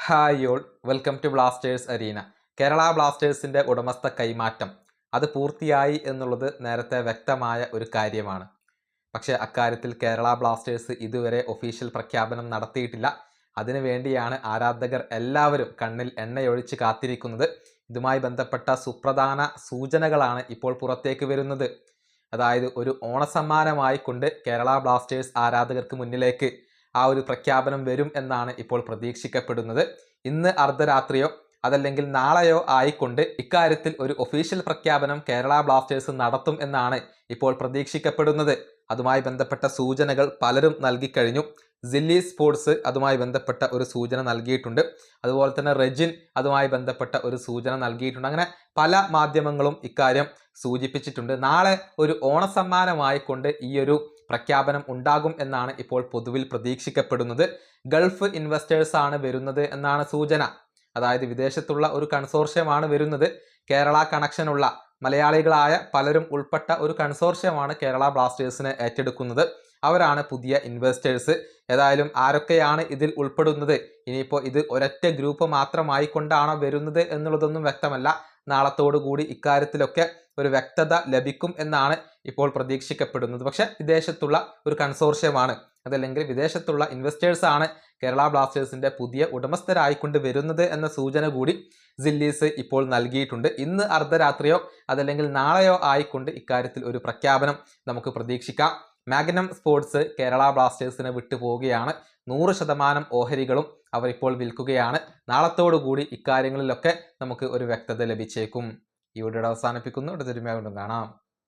Hi all, welcome to Blasters Arena. Kerala ബ്ലാസ്റ്റേഴ്സിൻ്റെ ഉടമസ്ഥ കൈമാറ്റം അത് പൂർത്തിയായി എന്നുള്ളത് നേരത്തെ വ്യക്തമായ ഒരു കാര്യമാണ്. പക്ഷേ അക്കാര്യത്തിൽ കേരള ബ്ലാസ്റ്റേഴ്സ് ഇതുവരെ ഒഫീഷ്യൽ പ്രഖ്യാപനം നടത്തിയിട്ടില്ല. അതിനുവേണ്ടിയാണ് ആരാധകർ എല്ലാവരും കണ്ണിൽ എണ്ണയൊഴിച്ച് കാത്തിരിക്കുന്നത്. ഇതുമായി ബന്ധപ്പെട്ട സുപ്രധാന സൂചനകളാണ് ഇപ്പോൾ പുറത്തേക്ക് വരുന്നത്. അതായത് ഒരു ഓണസമ്മാനമായി കൊണ്ട് കേരള ബ്ലാസ്റ്റേഴ്സ് ആരാധകർക്ക് മുന്നിലേക്ക് ആ ഒരു പ്രഖ്യാപനം വരും എന്നാണ് ഇപ്പോൾ പ്രതീക്ഷിക്കപ്പെടുന്നത്. ഇന്ന് അർദ്ധരാത്രിയോ അതല്ലെങ്കിൽ നാളെയോ ആയിക്കൊണ്ട് ഇക്കാര്യത്തിൽ ഒരു ഒഫീഷ്യൽ പ്രഖ്യാപനം കേരള ബ്ലാസ്റ്റേഴ്സ് നടത്തും എന്നാണ് ഇപ്പോൾ പ്രതീക്ഷിക്കപ്പെടുന്നത്. അതുമായി ബന്ധപ്പെട്ട സൂചനകൾ പലരും നൽകിക്കഴിഞ്ഞു. സില്ലി സ്പോർട്സ് അതുമായി ബന്ധപ്പെട്ട ഒരു സൂചന നൽകിയിട്ടുണ്ട്. അതുപോലെ തന്നെ റെജിൻ അതുമായി ബന്ധപ്പെട്ട ഒരു സൂചന നൽകിയിട്ടുണ്ട്. അങ്ങനെ പല മാധ്യമങ്ങളും ഇക്കാര്യം സൂചിപ്പിച്ചിട്ടുണ്ട്. നാളെ ഒരു ഓണസമ്മാനമായി കൊണ്ട് ഈ ഒരു പ്രഖ്യാപനം ഉണ്ടാകും എന്നാണ് ഇപ്പോൾ പൊതുവിൽ പ്രതീക്ഷിക്കപ്പെടുന്നത്. ഗൾഫ് ഇൻവെസ്റ്റേഴ്സ് ആണ് വരുന്നത് എന്നാണ് സൂചന. അതായത് വിദേശത്തുള്ള ഒരു കൺസോർഷ്യമാണ് വരുന്നത്. കേരള കണക്ഷനുള്ള മലയാളികളായ പലരും ഉൾപ്പെട്ട ഒരു കൺസോർഷ്യമാണ് കേരള ബ്ലാസ്റ്റേഴ്സിനെ ഏറ്റെടുക്കുന്നത്. അവരാണ് പുതിയ ഇൻവെസ്റ്റേഴ്സ്. ഏതായാലും ആരൊക്കെയാണ് ഇതിൽ ഉൾപ്പെടുന്നത്, ഇനിയിപ്പോൾ ഇത് ഒരൊറ്റ ഗ്രൂപ്പ് മാത്രമായി കൊണ്ടാണോ വരുന്നത് എന്നുള്ളതൊന്നും വ്യക്തമല്ല. നാളത്തോടു കൂടി ഇക്കാര്യത്തിലൊക്കെ ഒരു വ്യക്തത ലഭിക്കും എന്നാണ് ഇപ്പോൾ പ്രതീക്ഷിക്കപ്പെടുന്നത്. പക്ഷെ വിദേശത്തുള്ള ഒരു കൺസോർഷ്യമാണ്, അതല്ലെങ്കിൽ വിദേശത്തുള്ള ഇൻവെസ്റ്റേഴ്സ് ആണ് കേരള ബ്ലാസ്റ്റേഴ്സിന്റെ പുതിയ ഉടമസ്ഥരായിക്കൊണ്ട് വരുന്നത് എന്ന സൂചന കൂടി സില്ലീസ് ഇപ്പോൾ നൽകിയിട്ടുണ്ട്. ഇന്ന് അർദ്ധരാത്രിയോ അതല്ലെങ്കിൽ നാളെയോ ആയിക്കൊണ്ട് ഇക്കാര്യത്തിൽ ഒരു പ്രഖ്യാപനം നമുക്ക് പ്രതീക്ഷിക്കാം. മാഗ്നം സ്പോർട്സ് കേരള ബ്ലാസ്റ്റേഴ്സിനെ വിട്ടുപോവുകയാണ്. 100% ഓഹരികളും അവർ ഇപ്പോൾ വിൽക്കുകയാണ്. നാളത്തോടുകൂടി ഇക്കാര്യങ്ങളിലൊക്കെ നമുക്ക് ഒരു വ്യക്തത ലഭിച്ചേക്കും. ഈ വീഡിയോ അവസാനിപ്പിക്കുന്നു. അടുത്തൊരു വീണ്ടും കാണാം.